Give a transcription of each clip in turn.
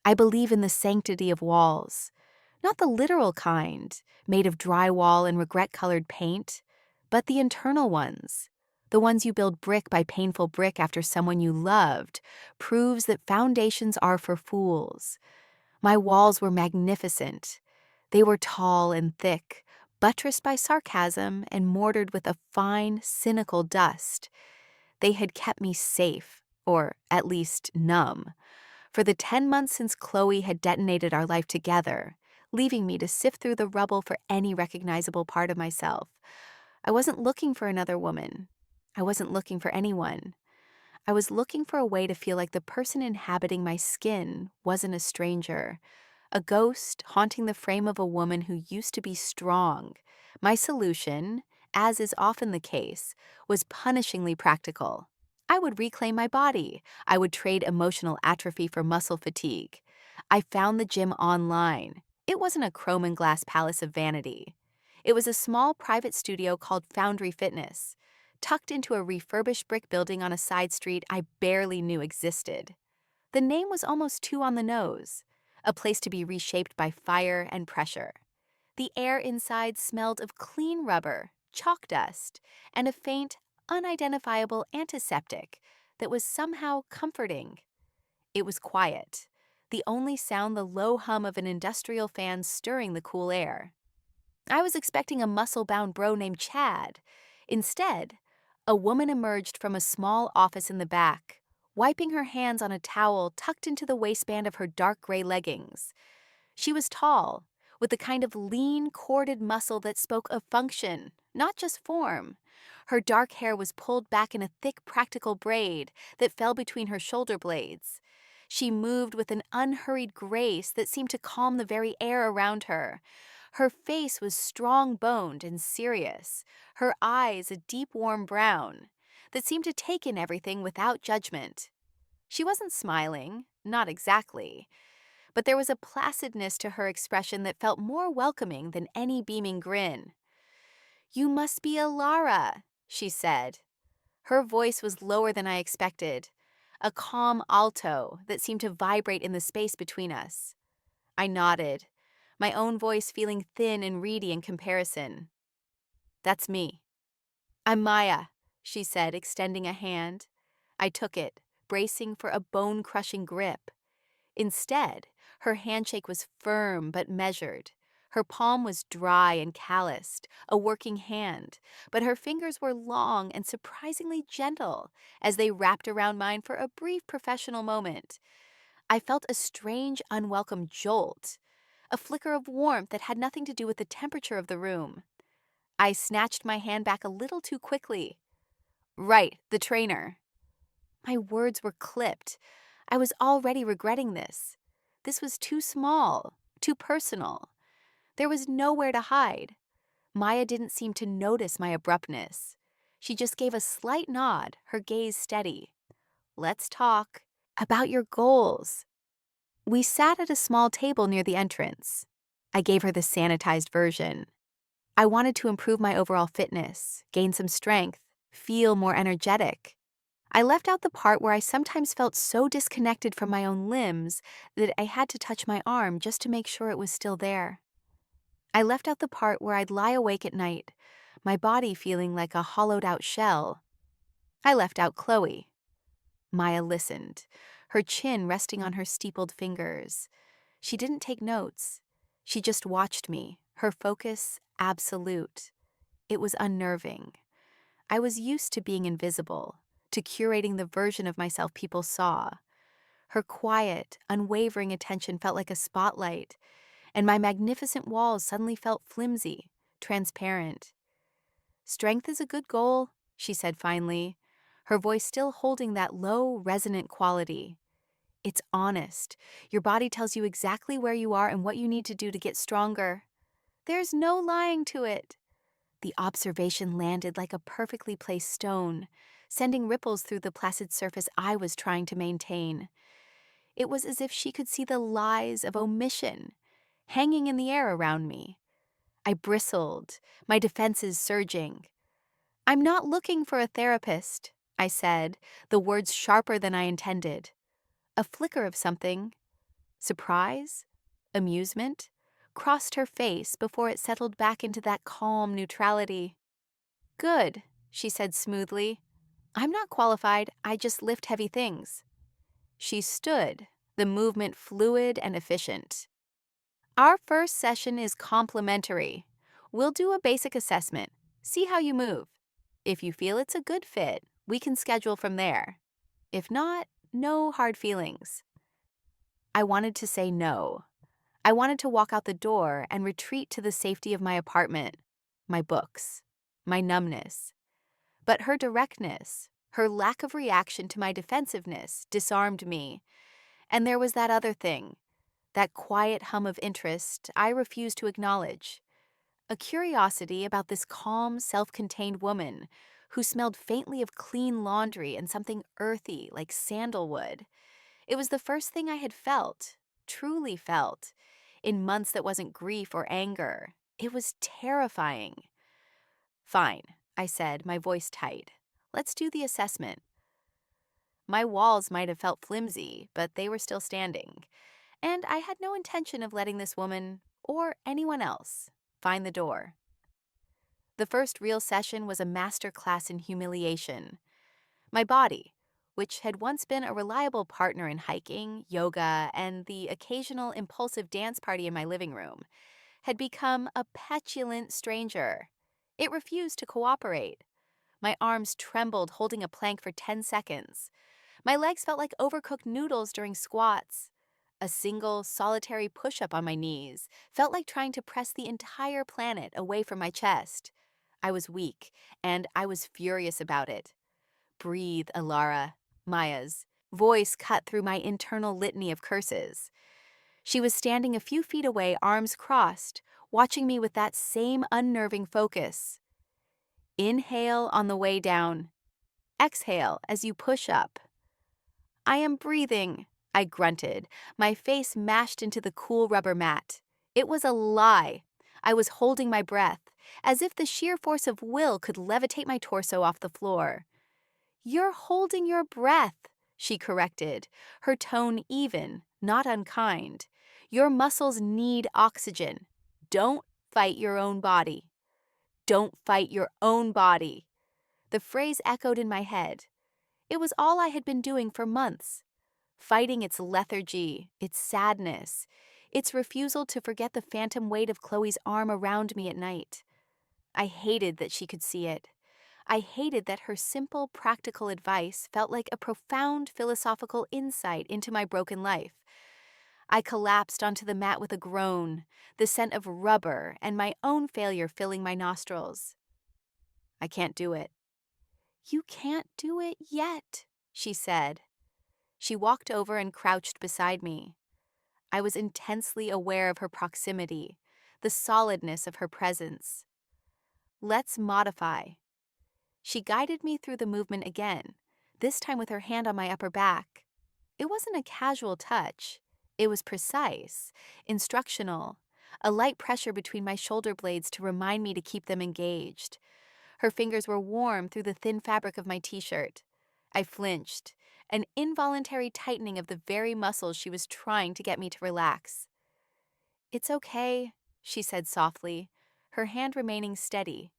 I believe in the sanctity of walls. Not the literal kind, made of drywall and regret-colored paint, but the internal ones. The ones you build brick by painful brick after someone you loved, proves that foundations are for fools. My walls were magnificent. They were tall and thick, buttressed by sarcasm and mortared with a fine, cynical dust. They had kept me safe, or at least numb, for the 10 months since Chloe had detonated our life together, leaving me to sift through the rubble for any recognizable part of myself. I wasn't looking for another woman. I wasn't looking for anyone. I was looking for a way to feel like the person inhabiting my skin wasn't a stranger, a ghost haunting the frame of a woman who used to be strong. My solution, as is often the case, was punishingly practical. I would reclaim my body. I would trade emotional atrophy for muscle fatigue. I found the gym online. It wasn't a chrome and glass palace of vanity. It was a small private studio called Foundry Fitness, tucked into a refurbished brick building on a side street I barely knew existed. The name was almost too on the nose, a place to be reshaped by fire and pressure. The air inside smelled of clean rubber, chalk dust, and a faint, unidentifiable antiseptic that was somehow comforting. It was quiet, the only sound the low hum of an industrial fan stirring the cool air. I was expecting a muscle-bound bro named Chad. Instead, a woman emerged from a small office in the back, wiping her hands on a towel tucked into the waistband of her dark gray leggings. She was tall, with the kind of lean, corded muscle that spoke of function, not just form. Her dark hair was pulled back in a thick, practical braid that fell between her shoulder blades. She moved with an unhurried grace that seemed to calm the very air around her. Her face was strong-boned and serious, her eyes a deep, warm brown that seemed to take in everything without judgment. She wasn't smiling, not exactly, but there was a placidness to her expression that felt more welcoming than any beaming grin. "You must be Alara," she said. Her voice was lower than I expected, a calm alto that seemed to vibrate in the space between us. I nodded, my own voice feeling thin and reedy in comparison. "That's me." "I'm Maya," she said, extending a hand. I took it, bracing for a bone-crushing grip. Instead, her handshake was firm but measured. Her palm was dry and calloused, a working hand, but her fingers were long and surprisingly gentle as they wrapped around mine for a brief professional moment. I felt a strange, unwelcome jolt, a flicker of warmth that had nothing to do with the temperature of the room. I snatched my hand back a little too quickly. "Right, the trainer." My words were clipped. I was already regretting this. This was too small, too personal. There was nowhere to hide. Maya didn't seem to notice my abruptness. She just gave a slight nod, her gaze steady. "Let's talk about your goals." We sat at a small table near the entrance. I gave her the sanitized version. I wanted to improve my overall fitness, gain some strength, feel more energetic. I left out the part where I sometimes felt so disconnected from my own limbs that I had to touch my arm just to make sure it was still there. I left out the part where I'd lie awake at night, my body feeling like a hollowed-out shell. I left out Chloe. Maya listened, her chin resting on her steepled fingers. She didn't take notes. She just watched me, her focus absolute. It was unnerving. I was used to being invisible, to curating the version of myself people saw. Her quiet, unwavering attention felt like a spotlight, and my magnificent walls suddenly felt flimsy, transparent. "Strength is a good goal," she said finally, her voice still holding that low, resonant quality. "It's honest. Your body tells you exactly where you are and what you need to do to get stronger. There's no lying to it." The observation landed like a perfectly placed stone, sending ripples through the placid surface I was trying to maintain. It was as if she could see the lies of omission hanging in the air around me. I bristled, my defenses surging. "I'm not looking for a therapist," I said, the words sharper than I intended. A flicker of something, Surprise? Amusement? Crossed her face before it settled back into that calm neutrality. Good, she said smoothly. I'm not qualified, I just lift heavy things. She stood, the movement fluid and efficient. Our first session is complimentary. We'll do a basic assessment, see how you move. If you feel it's a good fit, we can schedule from there. If not, no hard feelings. I wanted to say no. I wanted to walk out the door and retreat to the safety of my apartment, my books, my numbness. But her directness, her lack of reaction to my defensiveness, disarmed me. And there was that other thing, that quiet hum of interest I refused to acknowledge. A curiosity about this calm, self-contained woman who smelled faintly of clean laundry and something earthy like sandalwood. It was the first thing I had felt, truly felt, in months that wasn't grief or anger. It was terrifying. Fine, I said, my voice tight. Let's do the assessment. My walls might have felt flimsy, but they were still standing. And I had no intention of letting this woman, or anyone else, find the door. The first real session was a master class in humiliation. My body, which had once been a reliable partner in hiking, yoga, and the occasional impulsive dance party in my living room, had become a petulant stranger. It refused to cooperate. My arms trembled holding a plank for 10 seconds. My legs felt like overcooked noodles during squats. A single, solitary push-up on my knees felt like trying to press the entire planet away from my chest. I was weak, and I was furious about it. Breathe, Alara, Maya's voice cut through my internal litany of curses. She was standing a few feet away, arms crossed, watching me with that same unnerving focus. Inhale on the way down. Exhale as you push up. I am breathing, I grunted, my face mashed into the cool rubber mat. It was a lie. I was holding my breath, as if the sheer force of will could levitate my torso off the floor. You're holding your breath, she corrected, her tone even, not unkind. Your muscles need oxygen. Don't fight your own body. Don't fight your own body. The phrase echoed in my head. It was all I had been doing for months. Fighting its lethargy, its sadness, its refusal to forget the phantom weight of Chloe's arm around me at night. I hated that she could see it. I hated that her simple, practical advice felt like a profound philosophical insight into my broken life. I collapsed onto the mat with a groan, the scent of rubber and my own failure filling my nostrils. I can't do it. You can't do it yet, she said. She walked over and crouched beside me. I was intensely aware of her proximity, the solidness of her presence. Let's modify. She guided me through the movement again, this time with her hand on my upper back. It wasn't a casual touch. It was precise, instructional, a light pressure between my shoulder blades to remind me to keep them engaged. Her fingers were warm through the thin fabric of my t-shirt. I flinched, an involuntary tightening of the very muscles she was trying to get me to relax. It's okay, she said softly, her hand remaining steady.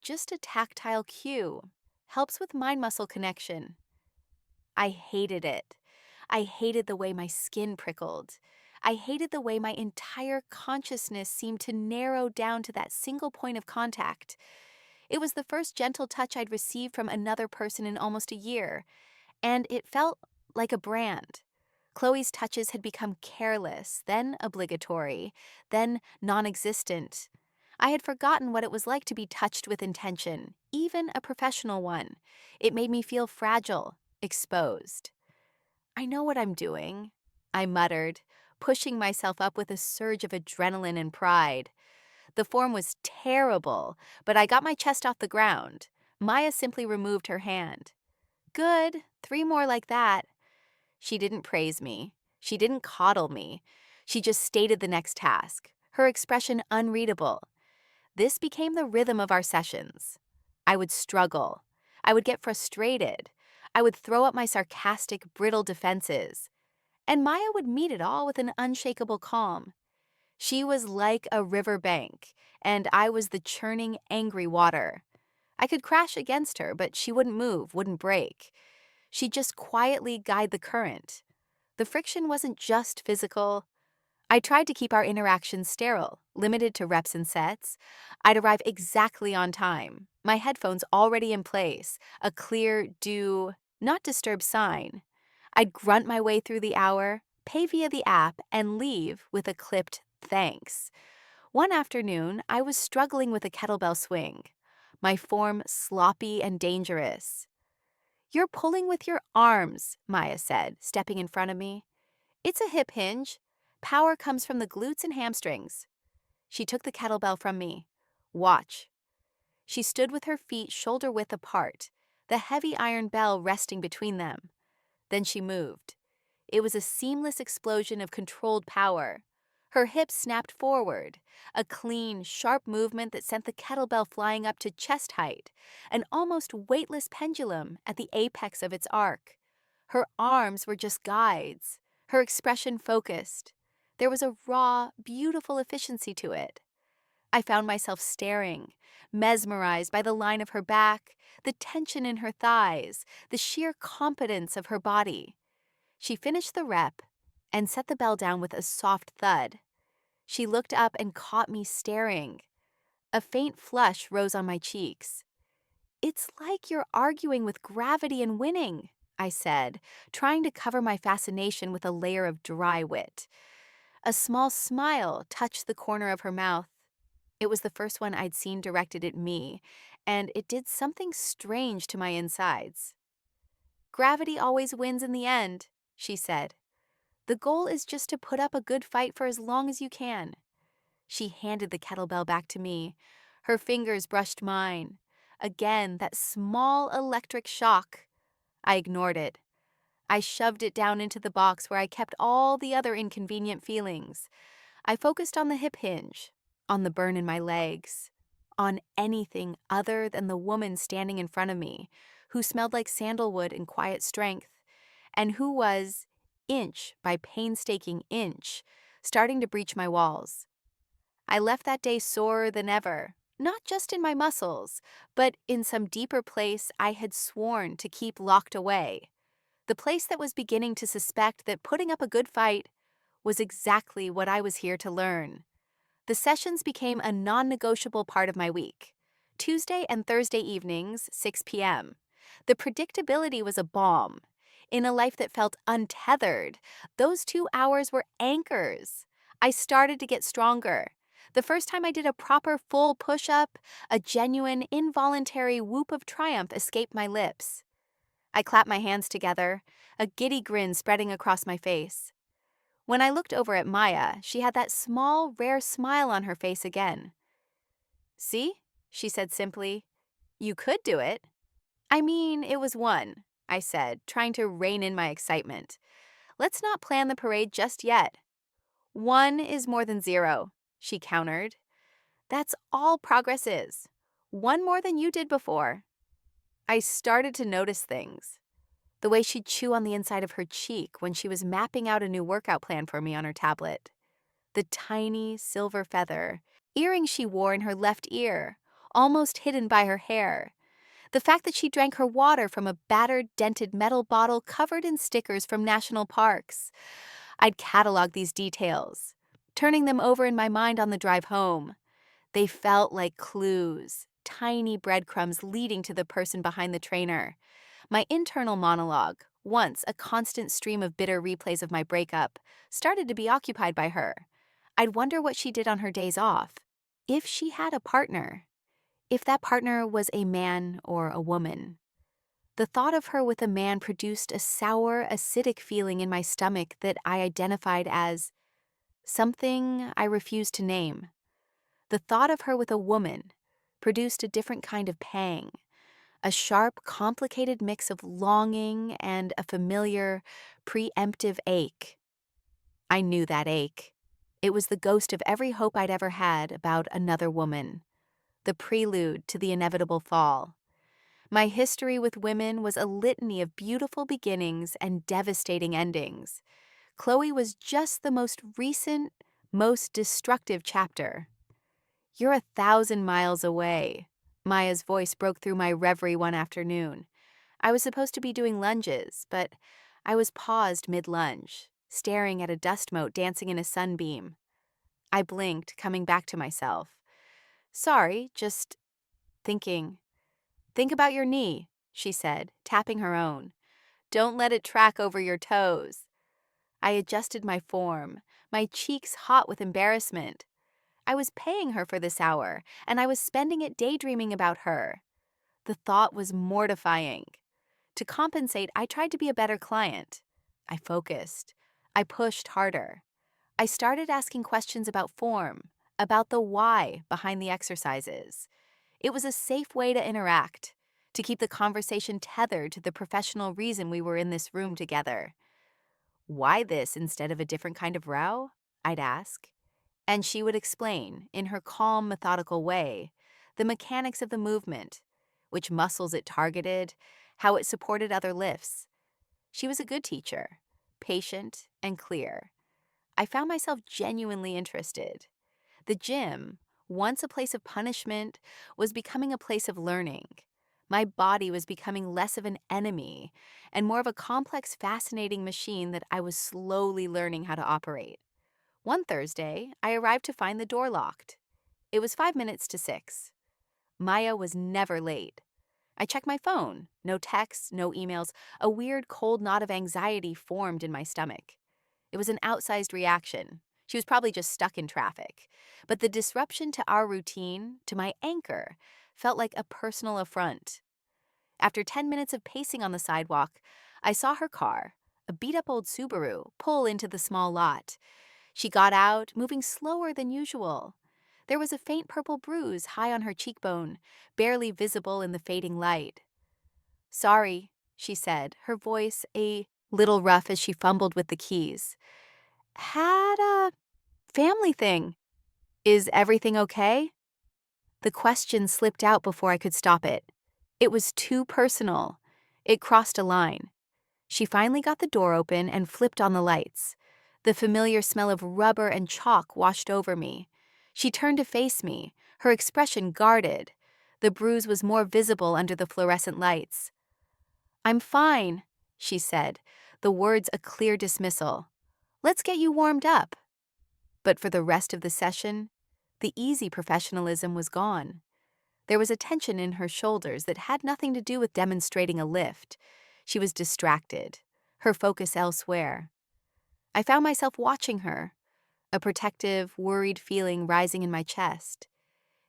Just a tactile cue. Helps with mind-muscle connection. I hated it. I hated the way my skin prickled. I hated the way my entire consciousness seemed to narrow down to that single point of contact. It was the first gentle touch I'd received from another person in almost a year, and it felt like a brand. Chloe's touches had become careless, then obligatory, then non-existent. I had forgotten what it was like to be touched with intention, even a professional one. It made me feel fragile, exposed. I know what I'm doing, I muttered, pushing myself up with a surge of adrenaline and pride. The form was terrible, but I got my chest off the ground. Maya simply removed her hand. Good, 3 more like that. She didn't praise me. She didn't coddle me. She just stated the next task, her expression unreadable. This became the rhythm of our sessions. I would struggle. I would get frustrated. I would throw up my sarcastic, brittle defenses. And Maya would meet it all with an unshakable calm. She was like a river bank, and I was the churning, angry water. I could crash against her, but she wouldn't move, wouldn't break. She'd just quietly guide the current. The friction wasn't just physical. I tried to keep our interactions sterile, limited to reps and sets. I'd arrive exactly on time, my headphones already in place, a clear do not disturb sign. I'd grunt my way through the hour, pay via the app, and leave with a clipped thanks. One afternoon, I was struggling with a kettlebell swing, my form sloppy and dangerous. "You're pulling with your arms," Maya said, stepping in front of me. "It's a hip hinge. Power comes from the glutes and hamstrings." She took the kettlebell from me. "Watch." She stood with her feet shoulder width apart, the heavy iron bell resting between them. Then she moved. It was a seamless explosion of controlled power. Her hips snapped forward, a clean, sharp movement that sent the kettlebell flying up to chest height, an almost weightless pendulum at the apex of its arc. Her arms were just guides, her expression focused. There was a raw, beautiful efficiency to it. I found myself staring, mesmerized by the line of her back, the tension in her thighs, the sheer competence of her body. She finished the rep and set the bell down with a soft thud. She looked up and caught me staring. A faint flush rose on my cheeks. "It's like you're arguing with gravity and winning," I said, trying to cover my fascination with a layer of dry wit. A small smile touched the corner of her mouth. It was the first one I'd seen directed at me, and it did something strange to my insides. "Gravity always wins in the end," she said. "The goal is just to put up a good fight for as long as you can." She handed the kettlebell back to me. Her fingers brushed mine. Again, that small electric shock. I ignored it. I shoved it down into the box where I kept all the other inconvenient feelings. I focused on the hip hinge, on the burn in my legs, on anything other than the woman standing in front of me, who smelled like sandalwood in quiet strength, and who was, inch by painstaking inch, starting to breach my walls. I left that day sorer than ever, not just in my muscles, but in some deeper place I had sworn to keep locked away. The place that was beginning to suspect that putting up a good fight was exactly what I was here to learn. The sessions became a non-negotiable part of my week. Tuesday and Thursday evenings, 6 p.m. The predictability was a balm. In a life that felt untethered, those 2 hours were anchors. I started to get stronger. The first time I did a proper full push-up, a genuine, involuntary whoop of triumph escaped my lips. I clapped my hands together, a giddy grin spreading across my face. When I looked over at Maya, she had that small, rare smile on her face again. "See?" she said simply. "You could do it." "I mean, it was one," I said, trying to rein in my excitement. "Let's not plan the parade just yet." "One is more than zero," she countered. "That's all progress is. One more than you did before." I started to notice things. The way she'd chew on the inside of her cheek when she was mapping out a new workout plan for me on her tablet. The tiny silver feather, earring she wore in her left ear, almost hidden by her hair. The fact that she drank her water from a battered, dented metal bottle covered in stickers from national parks. I'd catalog these details, turning them over in my mind on the drive home. They felt like clues, tiny breadcrumbs leading to the person behind the trainer. My internal monologue, once a constant stream of bitter replays of my breakup, started to be occupied by her. I'd wonder what she did on her days off. If she had a partner. If that partner was a man or a woman. The thought of her with a man produced a sour, acidic feeling in my stomach that I identified as something I refused to name. The thought of her with a woman produced a different kind of pang, a sharp, complicated mix of longing and a familiar, preemptive ache. I knew that ache. It was the ghost of every hope I'd ever had about another woman, the prelude to the inevitable fall. My history with women was a litany of beautiful beginnings and devastating endings. Chloe was just the most recent, most destructive chapter. "You're 1,000 miles away." Maya's voice broke through my reverie one afternoon. I was supposed to be doing lunges, but I was paused mid-lunge, staring at a dust mote dancing in a sunbeam. I blinked, coming back to myself. "Sorry, just thinking." "Think about your knee," she said, tapping her own. "Don't let it track over your toes." I adjusted my form, my cheeks hot with embarrassment. I was paying her for this hour, and I was spending it daydreaming about her. The thought was mortifying. To compensate, I tried to be a better client. I focused. I pushed harder. I started asking questions about form, about the why behind the exercises. It was a safe way to interact, to keep the conversation tethered to the professional reason we were in this room together. "Why this instead of a different kind of row?" I'd ask. And she would explain, in her calm, methodical way, the mechanics of the movement, which muscles it targeted, how it supported other lifts. She was a good teacher, patient and clear. I found myself genuinely interested. The gym, once a place of punishment, was becoming a place of learning. My body was becoming less of an enemy and more of a complex, fascinating machine that I was slowly learning how to operate. One Thursday, I arrived to find the door locked. It was 5 minutes to 6. Maya was never late. I checked my phone. No texts, no emails. A weird cold knot of anxiety formed in my stomach. It was an outsized reaction. She was probably just stuck in traffic. But the disruption to our routine, to my anchor, felt like a personal affront. After 10 minutes of pacing on the sidewalk, I saw her car, a beat-up old Subaru, pull into the small lot. She got out, moving slower than usual. There was a faint purple bruise high on her cheekbone, barely visible in the fading light. "Sorry," she said, her voice a little rough as she fumbled with the keys. "Had a family thing. Is everything okay?" The question slipped out before I could stop it. It was too personal. It crossed a line. She finally got the door open and flipped on the lights. The familiar smell of rubber and chalk washed over me. She turned to face me, her expression guarded. The bruise was more visible under the fluorescent lights. "I'm fine," she said, the words a clear dismissal. "Let's get you warmed up." But for the rest of the session, the easy professionalism was gone. There was a tension in her shoulders that had nothing to do with demonstrating a lift. She was distracted, her focus elsewhere. I found myself watching her, a protective, worried feeling rising in my chest.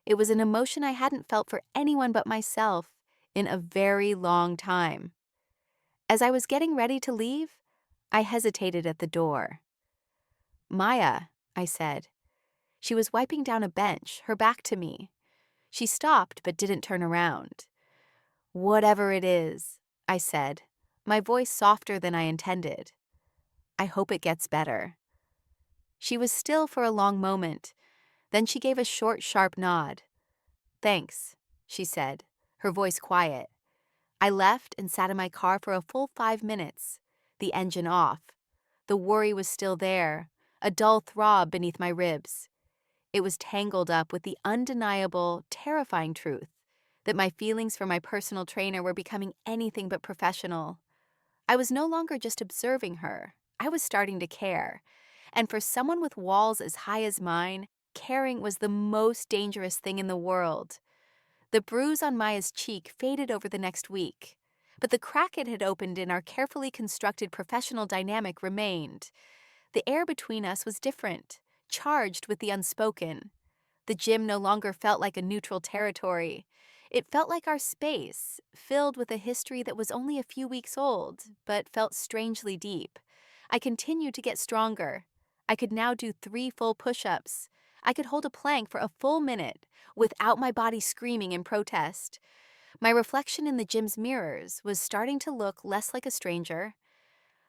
It was an emotion I hadn't felt for anyone but myself in a very long time. As I was getting ready to leave, I hesitated at the door. "Maya," I said. She was wiping down a bench, her back to me. She stopped but didn't turn around. "Whatever it is," I said, my voice softer than I intended. "I hope it gets better." She was still for a long moment. Then she gave a short, sharp nod. "Thanks," she said, her voice quiet. I left and sat in my car for a full 5 minutes, the engine off. The worry was still there, a dull throb beneath my ribs. It was tangled up with the undeniable, terrifying truth that my feelings for my personal trainer were becoming anything but professional. I was no longer just observing her. I was starting to care. And for someone with walls as high as mine, caring was the most dangerous thing in the world. The bruise on Maya's cheek faded over the next week, but the crack it had opened in our carefully constructed professional dynamic remained. The air between us was different, charged with the unspoken. The gym no longer felt like a neutral territory. It felt like our space, filled with a history that was only a few weeks old, but felt strangely deep. I continued to get stronger. I could now do 3 full push-ups. I could hold a plank for a full minute without my body screaming in protest. My reflection in the gym's mirrors was starting to look less like a stranger.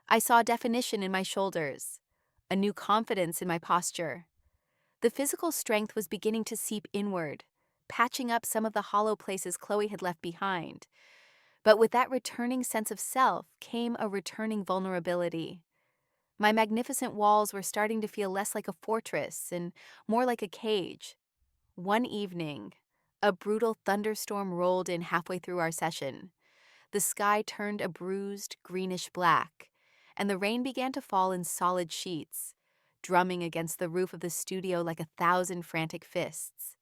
I saw definition in my shoulders, a new confidence in my posture. The physical strength was beginning to seep inward, patching up some of the hollow places Chloe had left behind. But with that returning sense of self came a returning vulnerability. My magnificent walls were starting to feel less like a fortress and more like a cage. One evening, a brutal thunderstorm rolled in halfway through our session. The sky turned a bruised, greenish black, and the rain began to fall in solid sheets, drumming against the roof of the studio like 1,000 frantic fists.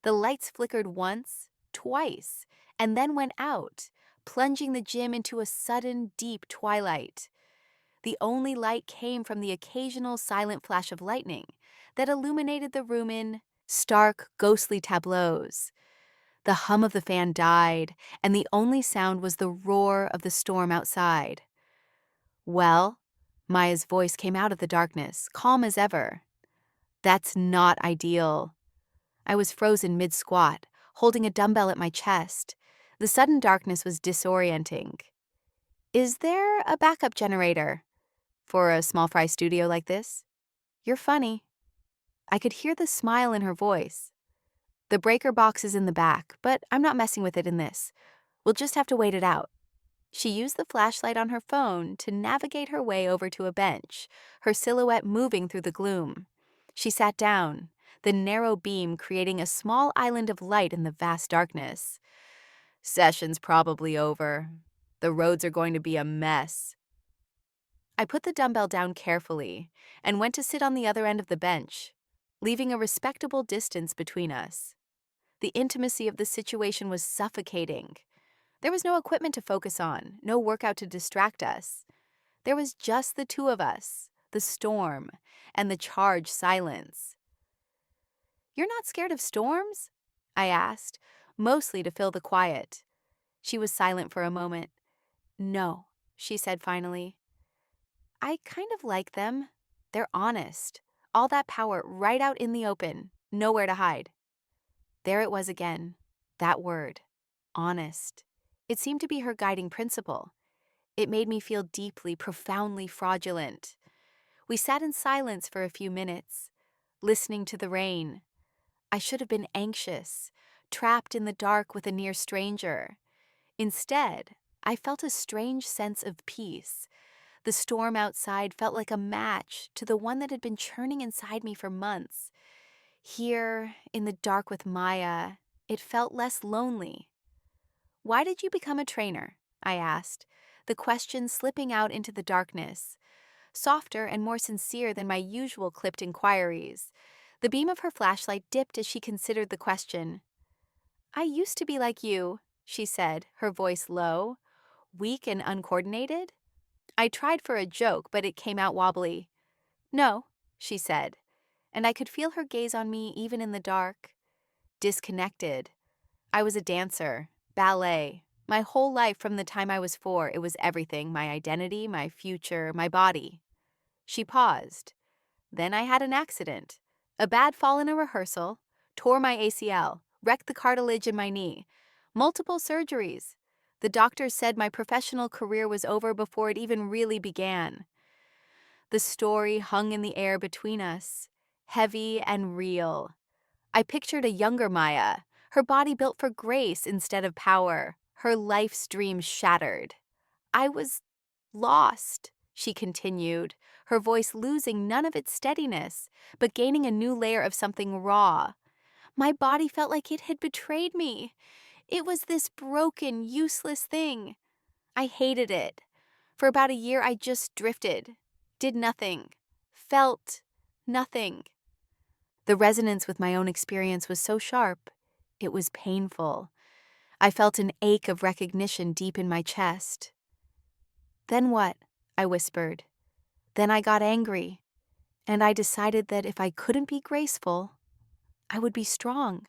The lights flickered once, twice, and then went out, plunging the gym into a sudden, deep twilight. The only light came from the occasional silent flash of lightning that illuminated the room in stark, ghostly tableaus. The hum of the fan died, and the only sound was the roar of the storm outside. "Well," Maya's voice came out of the darkness, calm as ever. "That's not ideal." I was frozen mid-squat, holding a dumbbell at my chest. The sudden darkness was disorienting. "Is there a backup generator for a small fry studio like this?" "You're funny." I could hear the smile in her voice. "The breaker box is in the back, but I'm not messing with it in this. We'll just have to wait it out." She used the flashlight on her phone to navigate her way over to a bench, her silhouette moving through the gloom. She sat down, the narrow beam creating a small island of light in the vast darkness. "Session's probably over. The roads are going to be a mess." I put the dumbbell down carefully and went to sit on the other end of the bench, leaving a respectable distance between us. The intimacy of the situation was suffocating. There was no equipment to focus on, no workout to distract us. There was just the two of us, the storm, and the charged silence. "You're not scared of storms?" I asked, mostly to fill the quiet. She was silent for a moment. "No," she said finally. "I kind of like them. They're honest. All that power right out in the open, nowhere to hide." There it was again, that word, honest. It seemed to be her guiding principle. It made me feel deeply, profoundly fraudulent. We sat in silence for a few minutes, listening to the rain. I should have been anxious, trapped in the dark with a near stranger. Instead, I felt a strange sense of peace. The storm outside felt like a match to the one that had been churning inside me for months. Here, in the dark with Maya, it felt less lonely. "Why did you become a trainer?" I asked, the question slipping out into the darkness, softer and more sincere than my usual clipped inquiries. The beam of her flashlight dipped as she considered the question. "I used to be like you," she said, her voice low. "Weak and uncoordinated?" I tried for a joke, but it came out wobbly. "No," she said, and I could feel her gaze on me even in the dark. Disconnected. I was a dancer, ballet. My whole life from the time I was 4, it was everything, my identity, my future, my body. She paused. Then I had an accident. A bad fall in a rehearsal, tore my ACL, wrecked the cartilage in my knee. Multiple surgeries. The doctors said my professional career was over before it even really began. The story hung in the air between us, heavy and real. I pictured a younger Maya, her body built for grace instead of power, her life's dreams shattered. I was lost, she continued, her voice losing none of its steadiness, but gaining a new layer of something raw. My body felt like it had betrayed me. It was this broken, useless thing. I hated it. For about a year, I just drifted, did nothing, felt nothing. The resonance with my own experience was so sharp, it was painful. I felt an ache of recognition deep in my chest. "Then what?" I whispered. "Then I got angry, and I decided that if I couldn't be graceful, I would be strong.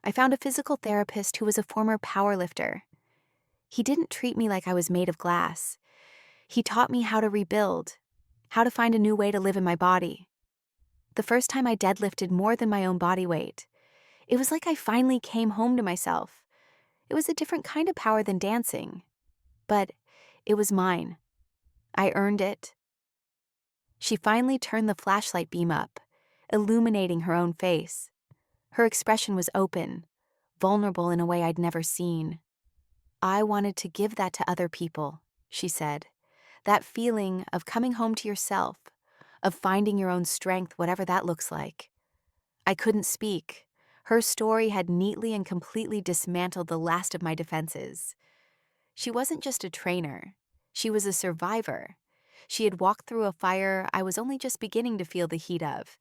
I found a physical therapist who was a former powerlifter. He didn't treat me like I was made of glass. He taught me how to rebuild, how to find a new way to live in my body. The first time I deadlifted more than my own body weight, it was like I finally came home to myself. It was a different kind of power than dancing, but it was mine. I earned it." She finally turned the flashlight beam up, illuminating her own face. Her expression was open, vulnerable in a way I'd never seen. "I wanted to give that to other people," she said. That feeling of coming home to yourself, of finding your own strength, whatever that looks like. I couldn't speak. Her story had neatly and completely dismantled the last of my defenses. She wasn't just a trainer. She was a survivor. She had walked through a fire I was only just beginning to feel the heat of,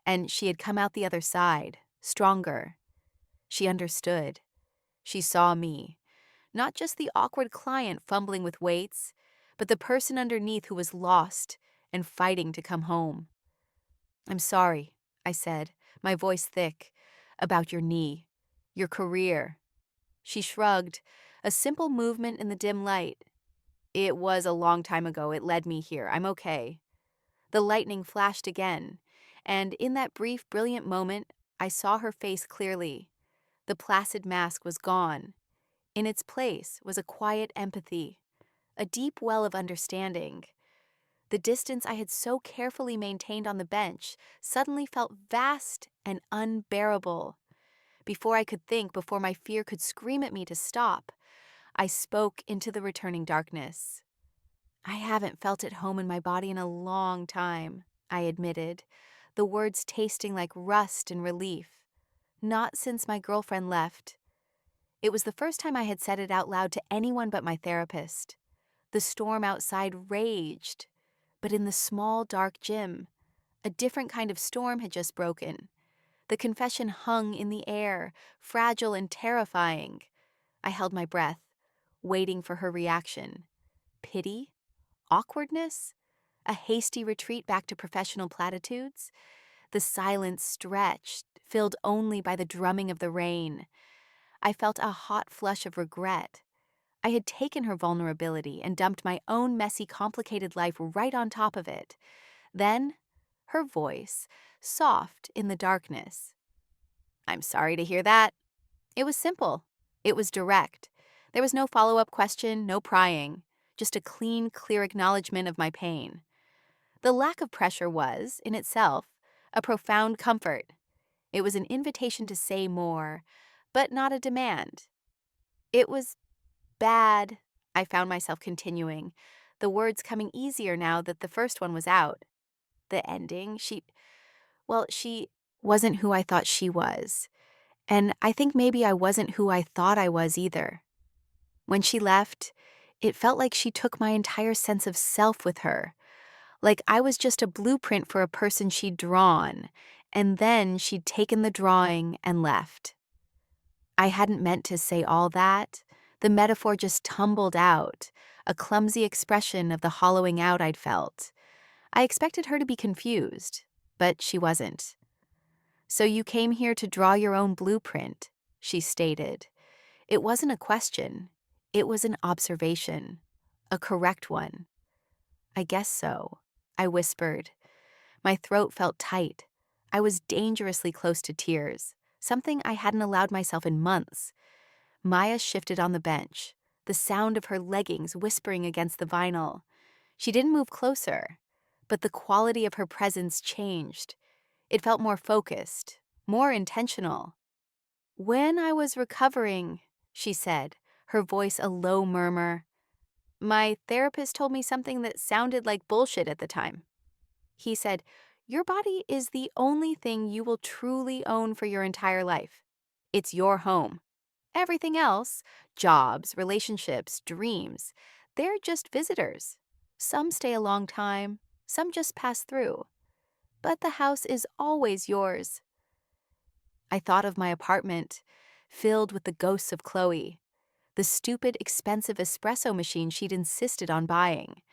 and she had come out the other side, stronger. She understood. She saw me. Not just the awkward client fumbling with weights, but the person underneath who was lost and fighting to come home. "I'm sorry," I said, my voice thick, "about your knee, your career." She shrugged, a simple movement in the dim light. "It was a long time ago. It led me here. I'm okay." The lightning flashed again, and in that brief, brilliant moment, I saw her face clearly. The placid mask was gone. In its place was a quiet empathy, a deep well of understanding. The distance I had so carefully maintained on the bench suddenly felt vast and unbearable. Before I could think, before my fear could scream at me to stop, I spoke into the returning darkness. "I haven't felt at home in my body in a long time," I admitted, the words tasting like rust and relief. "Not since my girlfriend left." It was the first time I had said it out loud to anyone but my therapist. The storm outside raged, but in the small, dark gym, a different kind of storm had just broken. The confession hung in the air, fragile and terrifying. I held my breath, waiting for her reaction. Pity? Awkwardness? A hasty retreat back to professional platitudes? The silence stretched, filled only by the drumming of the rain. I felt a hot flush of regret. I had taken her vulnerability and dumped my own messy, complicated life right on top of it. Then, her voice, soft in the darkness. "I'm sorry to hear that." It was simple. It was direct. There was no follow-up question, no prying, just a clean, clear acknowledgement of my pain. The lack of pressure was, in itself, a profound comfort. It was an invitation to say more, but not a demand. "It was bad," I found myself continuing, the words coming easier now that the first one was out. The ending, she wasn't who I thought she was. And I think maybe I wasn't who I thought I was either. When she left, it felt like she took my entire sense of self with her. Like I was just a blueprint for a person she'd drawn, and then she'd taken the drawing and left. I hadn't meant to say all that. The metaphor just tumbled out, a clumsy expression of the hollowing out I'd felt. I expected her to be confused, but she wasn't. "So you came here to draw your own blueprint," she stated. It wasn't a question. It was an observation. A correct one. "I guess so," I whispered. My throat felt tight. I was dangerously close to tears, something I hadn't allowed myself in months. Maya shifted on the bench, the sound of her leggings whispering against the vinyl. She didn't move closer, but the quality of her presence changed. It felt more focused, more intentional. "When I was recovering," she said, her voice a low murmur, "my therapist told me something that sounded like bullshit at the time. He said, 'Your body is the only thing you will truly own for your entire life. It's your home. Everything else, jobs, relationships, dreams, they're just visitors. Some stay a long time, some just pass through. But the house is always yours.'" I thought of my apartment, filled with the ghosts of Chloe, the stupid, expensive espresso machine she'd insisted on buying,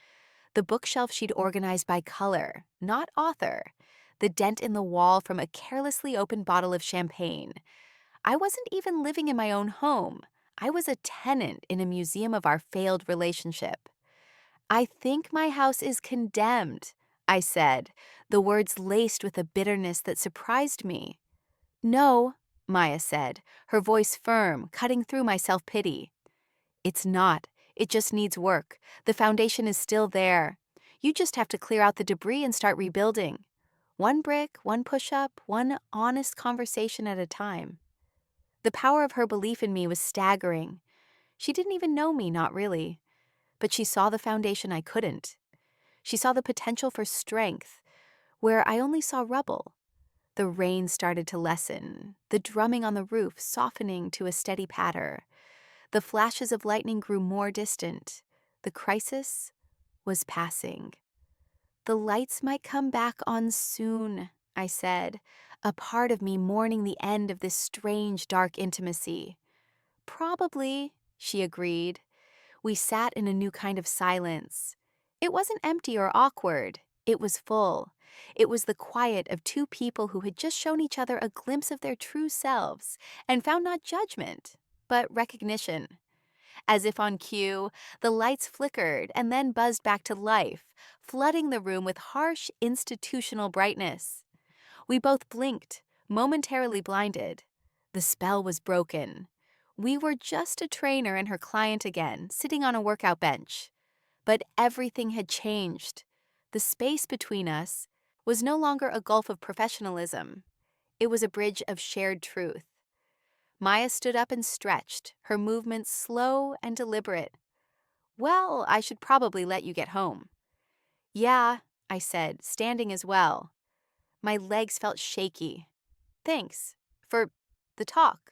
the bookshelf she'd organized by color, not author, the dent in the wall from a carelessly opened bottle of champagne. I wasn't even living in my own home. I was a tenant in a museum of our failed relationship. "I think my house is condemned," I said, the words laced with a bitterness that surprised me. "No," Maya said, her voice firm, cutting through my self-pity. "It's not. It just needs work. The foundation is still there. You just have to clear out the debris and start rebuilding. One brick, one push-up, one honest conversation at a time." The power of her belief in me was staggering. She didn't even know me, not really. but she saw the foundation I couldn't. She saw the potential for strength, where I only saw rubble. The rain started to lessen, the drumming on the roof softening to a steady patter. The flashes of lightning grew more distant. The crisis was passing. The lights might come back on soon, I said, a part of me mourning the end of this strange, dark intimacy. Probably, she agreed. We sat in a new kind of silence. It wasn't empty or awkward. It was full. It was the quiet of two people who had just shown each other a glimpse of their true selves and found not judgment, but recognition. As if on cue, the lights flickered and then buzzed back to life, flooding the room with harsh institutional brightness. We both blinked, momentarily blinded. The spell was broken. We were just a trainer and her client again, sitting on a workout bench. But everything had changed. The space between us was no longer a gulf of professionalism. It was a bridge of shared truth. Maya stood up and stretched, her movements slow and deliberate. Well, I should probably let you get home. Yeah, I said, standing as well. My legs felt shaky. Thanks for the talk.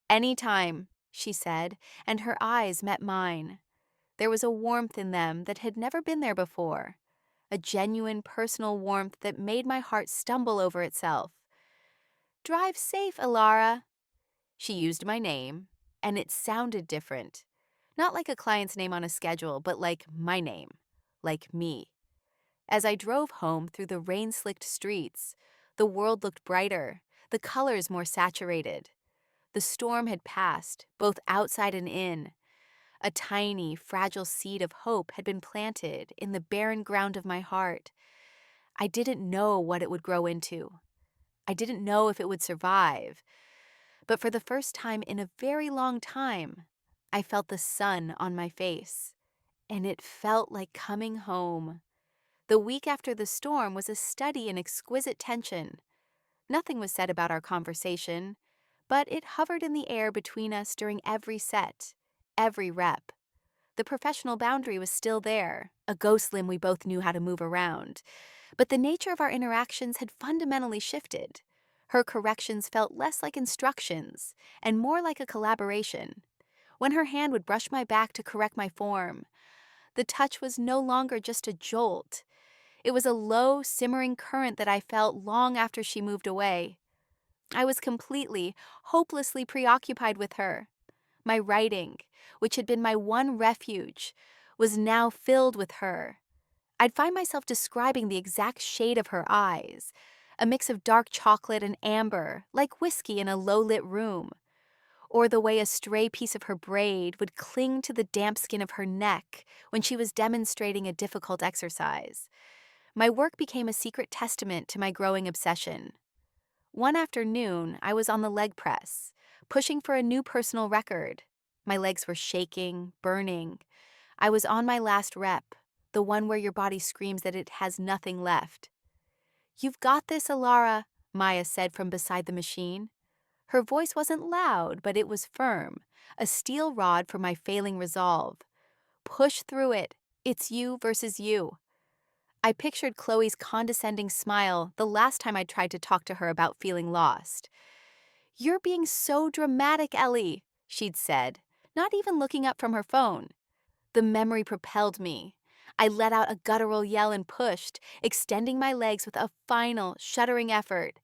Anytime, she said, and her eyes met mine. There was a warmth in them that had never been there before, a genuine personal warmth that made my heart stumble over itself. Drive safe, Alara. She used my name, and it sounded different. Not like a client's name on a schedule, but like my name, like me. As I drove home through the rain-slicked streets, the world looked brighter, the colors more saturated. The storm had passed, both outside and in. A tiny, fragile seed of hope had been planted in the barren ground of my heart. I didn't know what it would grow into. I didn't know if it would survive. But for the first time in a very long time, I felt the sun on my face. And it felt like coming home. The week after the storm was a study in exquisite tension. Nothing was said about our conversation, but it hovered in the air between us during every set, every rep. The professional boundary was still there, a ghost limb we both knew how to move around. But the nature of our interactions had fundamentally shifted. Her corrections felt less like instructions and more like a collaboration. When her hand would brush my back to correct my form, the touch was no longer just a jolt. It was a low, simmering current that I felt long after she moved away. I was completely, hopelessly preoccupied with her. My writing, which had been my one refuge, was now filled with her. I'd find myself describing the exact shade of her eyes, a mix of dark chocolate and amber, like whiskey in a low-lit room, or the way a stray piece of her braid would cling to the damp skin of her neck when she was demonstrating a difficult exercise. My work became a secret testament to my growing obsession. One afternoon, I was on the leg press, pushing for a new personal record. My legs were shaking, burning. I was on my last rep, the one where your body screams that it has nothing left. "You've got this, Alara," Maya said from beside the machine. Her voice wasn't loud, but it was firm, a steel rod for my failing resolve. "Push through it. It's you versus you." I pictured Chloe's condescending smile the last time I tried to talk to her about feeling lost. "You're being so dramatic, Ellie," she'd said, not even looking up from her phone. The memory propelled me. I let out a guttural yell and pushed, extending my legs with a final, shuddering effort.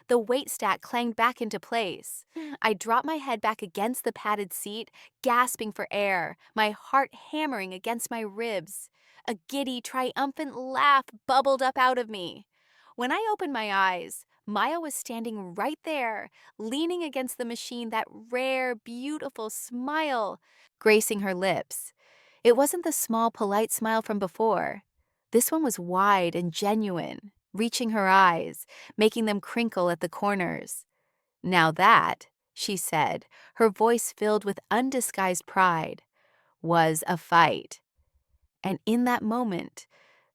The weight stack clanged back into place. I dropped my head back against the padded seat, gasping for air, my heart hammering against my ribs. A giddy, triumphant laugh bubbled up out of me. When I opened my eyes, Maya was standing right there, leaning against the machine, that rare, beautiful smile gracing her lips. It wasn't the small, polite smile from before. This one was wide and genuine, reaching her eyes, making them crinkle at the corners. "Now that," she said, her voice filled with undisguised pride, "was a fight." And in that moment,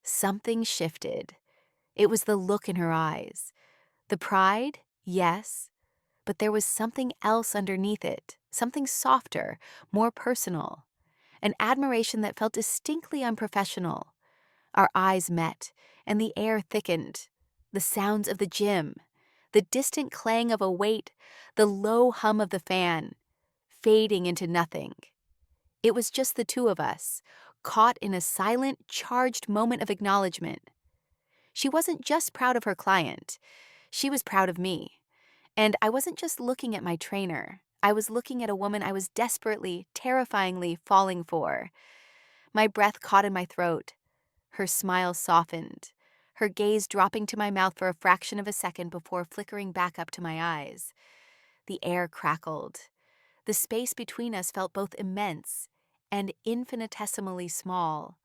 something shifted. It was the look in her eyes. The pride, yes, but there was something else underneath it, something softer, more personal. an admiration that felt distinctly unprofessional. Our eyes met, and the air thickened. The sounds of the gym, the distant clang of a weight, the low hum of the fan, fading into nothing. It was just the two of us, caught in a silent, charged moment of acknowledgement. She wasn't just proud of her client, she was proud of me. And I wasn't just looking at my trainer, I was looking at a woman I was desperately, terrifyingly falling for. My breath caught in my throat. Her smile softened, her gaze dropping to my mouth for a fraction of a second before flickering back up to my eyes. The air crackled. The space between us felt both immense and infinitesimally small.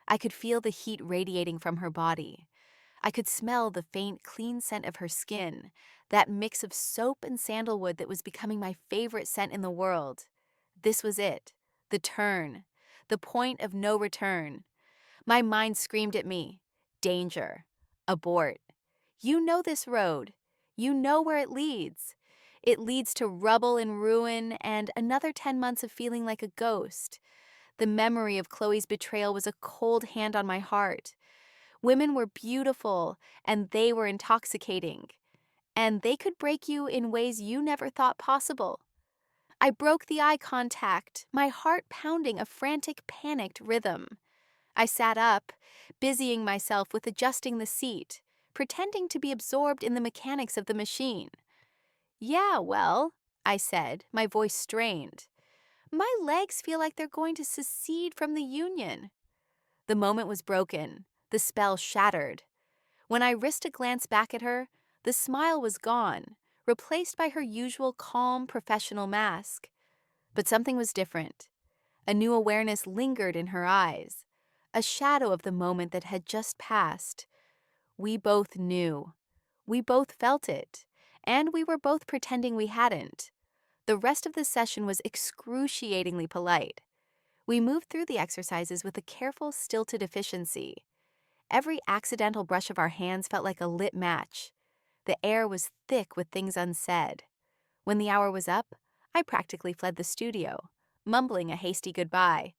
I could feel the heat radiating from her body. I could smell the faint, clean scent of her skin, that mix of soap and sandalwood that was becoming my favorite scent in the world. This was it, the turn, the point of no return. My mind screamed at me, danger, abort. You know this road. You know where it leads. It leads to rubble and ruin and another 10 months of feeling like a ghost. The memory of Chloe's betrayal was a cold hand on my heart. Women were beautiful, and they were intoxicating. And they could break you in ways you never thought possible. I broke the eye contact, my heart pounding a frantic, panicked rhythm. I sat up, busying myself with adjusting the seat, pretending to be absorbed in the mechanics of the machine. Yeah, well, I said, my voice strained. My legs feel like they're going to secede from the union. The moment was broken, the spell shattered. When I risked a glance back at her, the smile was gone, replaced by her usual calm, professional mask. But something was different. A new awareness lingered in her eyes, a shadow of the moment that had just passed. We both knew. We both felt it, and we were both pretending we hadn't. The rest of the session was excruciatingly polite. We moved through the exercises with a careful, stilted efficiency. Every accidental brush of our hands felt like a lit match. The air was thick with things unsaid. When the hour was up, I practically fled the studio, mumbling a hasty goodbye.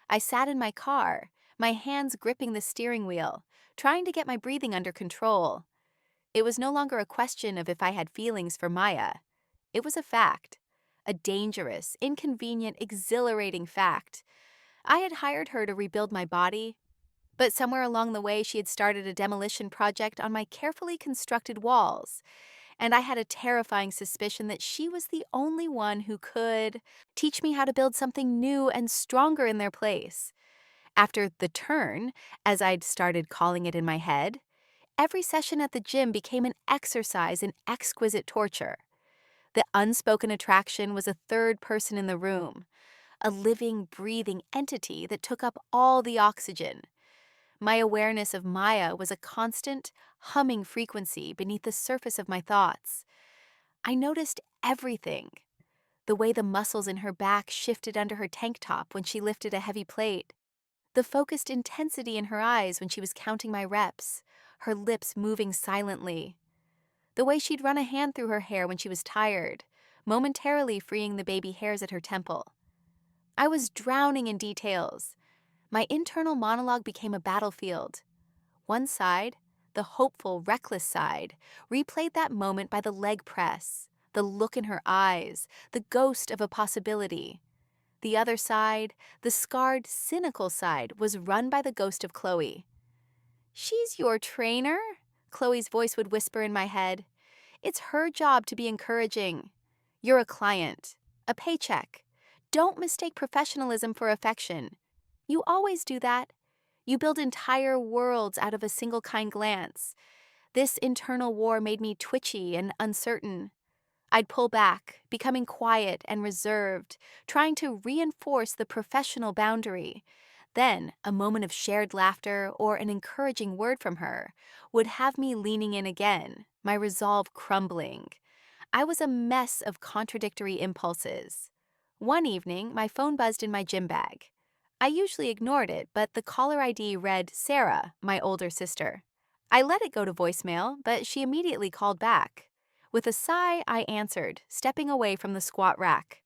I sat in my car, my hands gripping the steering wheel, trying to get my breathing under control. It was no longer a question of if I had feelings for Maya. It was a fact. A dangerous, inconvenient, exhilarating fact. I had hired her to rebuild my body, but somewhere along the way she had started a demolition project on my carefully constructed walls, and I had a terrifying suspicion that she was the only one who could teach me how to build something new and stronger in their place. After the turn, as I'd started calling it in my head, every session at the gym became an exercise in exquisite torture. The unspoken attraction was a third person in the room, a living, breathing entity that took up all the oxygen. My awareness of Maya was a constant, humming frequency beneath the surface of my thoughts. I noticed everything. The way the muscles in her back shifted under her tank top when she lifted a heavy plate. The focused intensity in her eyes when she was counting my reps, her lips moving silently. The way she'd run a hand through her hair when she was tired, momentarily freeing the baby hairs at her temple. I was drowning in details. My internal monologue became a battlefield. One side, the hopeful, reckless side, replayed that moment by the leg press, the look in her eyes, the ghost of a possibility. The other side, the scarred, cynical side, was run by the ghost of Chloe. "She's your trainer?" Chloe's voice would whisper in my head. "It's her job to be encouraging. You're a client, a paycheck. Don't mistake professionalism for affection. You always do that. You build entire worlds out of a single kind glance. This internal war made me twitchy and uncertain. I'd pull back, becoming quiet and reserved, trying to reinforce the professional boundary. Then, a moment of shared laughter or an encouraging word from her would have me leaning in again, my resolve crumbling. I was a mess of contradictory impulses. One evening, my phone buzzed in my gym bag. I usually ignored it, but the caller ID read Sarah, my older sister. I let it go to voicemail, but she immediately called back. With a sigh, I answered, stepping away from the squat rack.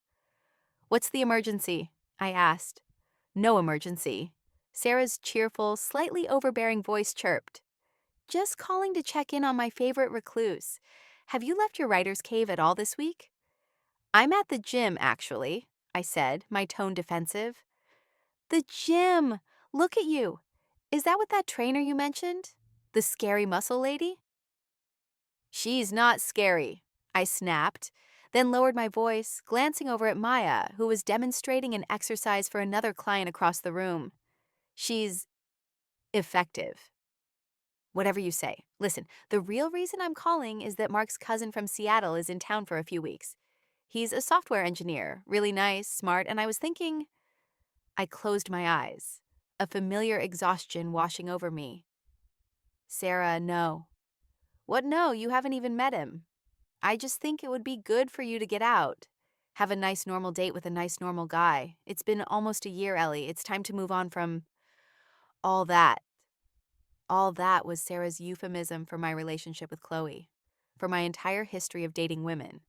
"What's the emergency?" I asked. No emergency. Sarah's cheerful, slightly overbearing voice chirped. Just calling to check in on my favorite recluse. Have you left your writer's cave at all this week? I'm at the gym, actually, I said, my tone defensive. The gym! Look at you! Is that what that trainer you mentioned? The scary muscle lady? She's not scary, I snapped, then lowered my voice, glancing over at Maya, who was demonstrating an exercise for another client across the room. She's effective. Whatever you say. Listen, the real reason I'm calling is that Mark's cousin from Seattle is in town for a few weeks. He's a software engineer, really nice, smart, and I was thinking. I closed my eyes, a familiar exhaustion washing over me. Sarah, no. What no? You haven't even met him. I just think it would be good for you to get out. Have a nice normal date with a nice normal guy. It's been almost a year, Ellie. It's time to move on from all that. All that was Sarah's euphemism for my relationship with Chloe, for my entire history of dating women.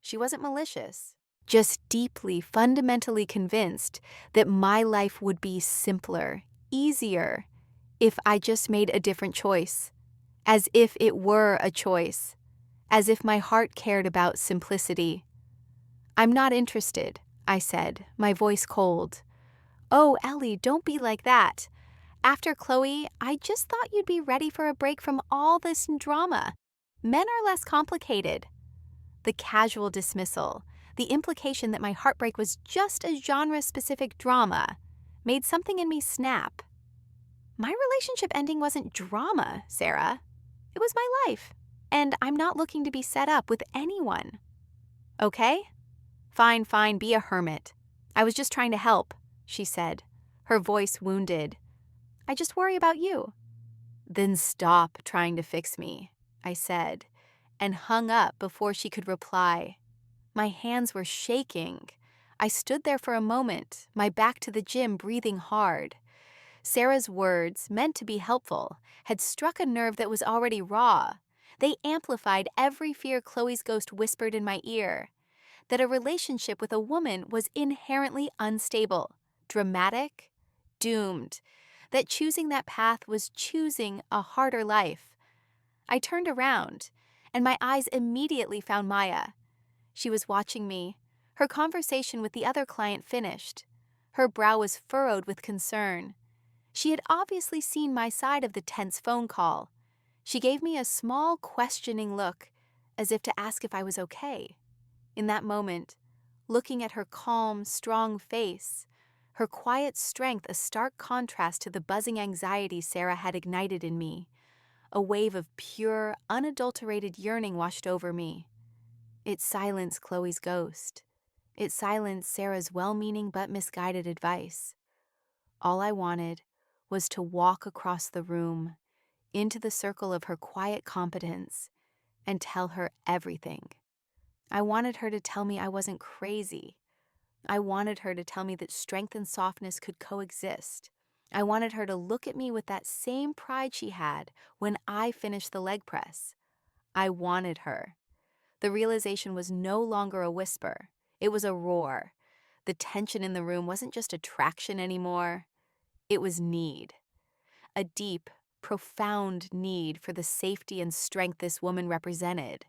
She wasn't malicious, just deeply, fundamentally convinced that my life would be simpler, easier, if I just made a different choice, as if it were a choice, as if my heart cared about simplicity. I'm not interested, I said, my voice cold. Oh, Ellie, don't be like that. After Chloe, I just thought you'd be ready for a break from all this drama. Men are less complicated. The casual dismissal, the implication that my heartbreak was just a genre-specific drama, made something in me snap. My relationship ending wasn't drama, Sarah. It was my life, and I'm not looking to be set up with anyone. Okay? Fine, be a hermit. I was just trying to help, she said, her voice wounded. I just worry about you. Then stop trying to fix me, I said, and hung up before she could reply. My hands were shaking. I stood there for a moment, my back to the gym, breathing hard. Sarah's words, meant to be helpful, had struck a nerve that was already raw. They amplified every fear Chloe's ghost whispered in my ear. That a relationship with a woman was inherently unstable, dramatic, doomed. That choosing that path was choosing a harder life. I turned around, and my eyes immediately found Maya. She was watching me, her conversation with the other client finished. Her brow was furrowed with concern. She had obviously seen my side of the tense phone call. She gave me a small, questioning look, as if to ask if I was okay. In that moment, looking at her calm, strong face, her quiet strength a stark contrast to the buzzing anxiety Sarah had ignited in me, a wave of pure, unadulterated yearning washed over me. It silenced Chloe's ghost. It silenced Sarah's well-meaning but misguided advice. All I wanted was to walk across the room, into the circle of her quiet competence, and tell her everything. I wanted her to tell me I wasn't crazy. I wanted her to tell me that strength and softness could coexist. I wanted her to look at me with that same pride she had when I finished the leg press. I wanted her. The realization was no longer a whisper. It was a roar. The tension in the room wasn't just attraction anymore. It was need. A deep, profound need for the safety and strength this woman represented.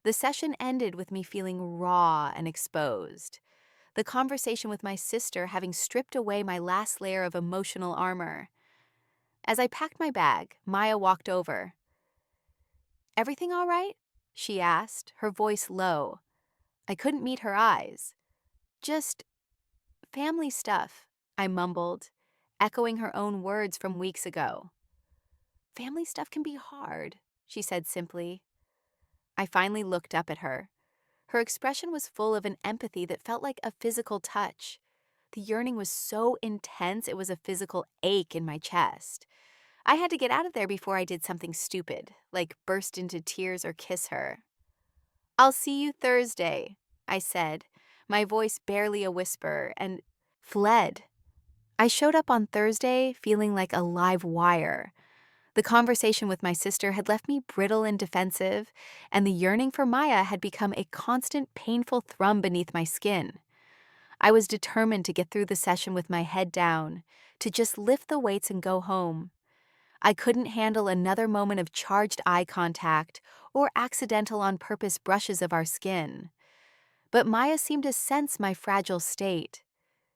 The session ended with me feeling raw and exposed. The conversation with my sister having stripped away my last layer of emotional armor. As I packed my bag, Maya walked over. Everything all right? She asked, her voice low. I couldn't meet her eyes. Just family stuff, I mumbled, echoing her own words from weeks ago. Family stuff can be hard, she said simply. I finally looked up at her. Her expression was full of an empathy that felt like a physical touch. The yearning was so intense it was a physical ache in my chest. I had to get out of there before I did something stupid, like burst into tears or kiss her. I'll see you Thursday, I said, my voice barely a whisper, and fled. I showed up on Thursday feeling like a live wire. The conversation with my sister had left me brittle and defensive, and the yearning for Maya had become a constant, painful thrum beneath my skin. I was determined to get through the session with my head down, to just lift the weights and go home. I couldn't handle another moment of charged eye contact or accidental on purpose brushes of our skin. But Maya seemed to sense my fragile state.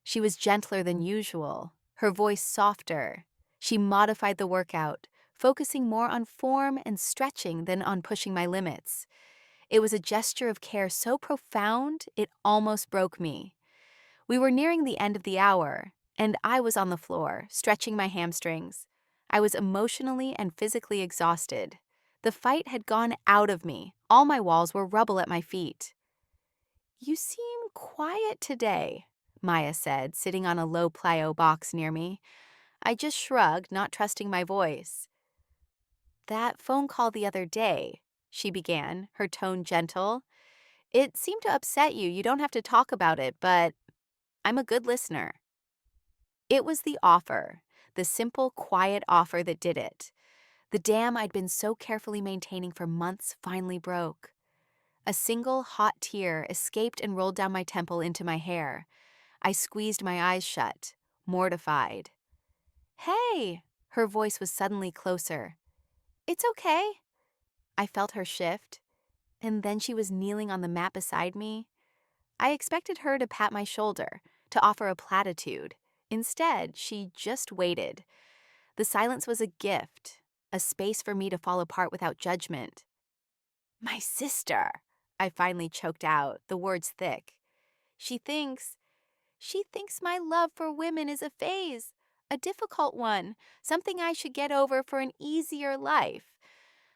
She was gentler than usual, her voice softer. She modified the workout, focusing more on form and stretching than on pushing my limits. It was a gesture of care so profound it almost broke me. We were nearing the end of the hour, and I was on the floor, stretching my hamstrings. I was emotionally and physically exhausted. The fight had gone out of me. All my walls were rubble at my feet. "You seem quiet today," Maya said, sitting on a low plyo box near me. I just shrugged, not trusting my voice. "That phone call the other day," she began, her tone gentle. "It seemed to upset you. You don't have to talk about it, but I'm a good listener." It was the offer, the simple, quiet offer that did it. The dam I'd been so carefully maintaining for months finally broke. A single hot tear escaped and rolled down my temple into my hair. I squeezed my eyes shut, mortified. "Hey!" Her voice was suddenly closer. "It's okay." I felt her shift, and then she was kneeling on the mat beside me. I expected her to pat my shoulder, to offer a platitude. Instead, she just waited. The silence was a gift, a space for me to fall apart without judgment. "My sister," I finally choked out, the words thick. She thinks my love for women is a phase, a difficult one, something I should get over for an easier life."